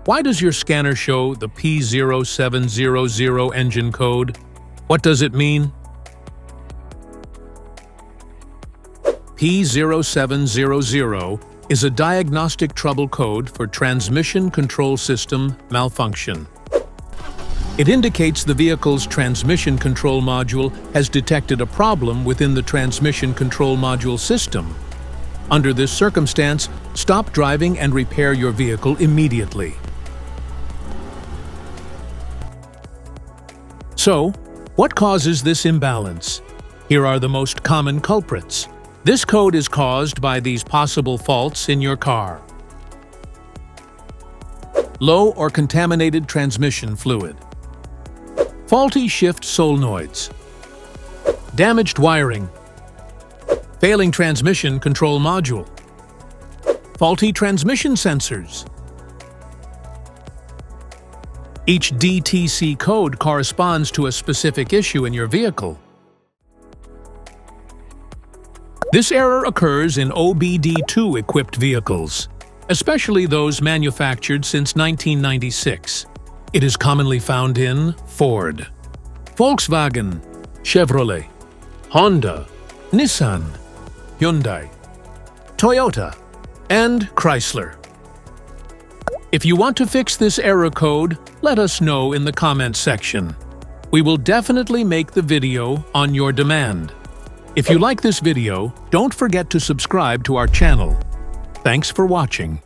Why does your scanner show the P0700 engine code? What does it mean? P0700 is a diagnostic trouble code for transmission control system malfunction. It indicates the vehicle's transmission control module has detected a problem within the transmission control module system. Under this circumstance, stop driving and repair your vehicle immediately. So, what causes this imbalance? Here are the most common culprits. This code is caused by these possible faults in your car. Low or contaminated transmission fluid. Faulty shift solenoids. Damaged wiring. Failing transmission control module. Faulty transmission sensors. Each DTC code corresponds to a specific issue in your vehicle. This error occurs in OBD2 equipped vehicles, especially those manufactured since 1996. It is commonly found in Ford, Volkswagen, Chevrolet, Honda, Nissan, Hyundai, Toyota, and Chrysler. If you want to fix this error code, let us know in the comments section. We will definitely make the video on your demand. If you like this video, don't forget to subscribe to our channel. Thanks for watching.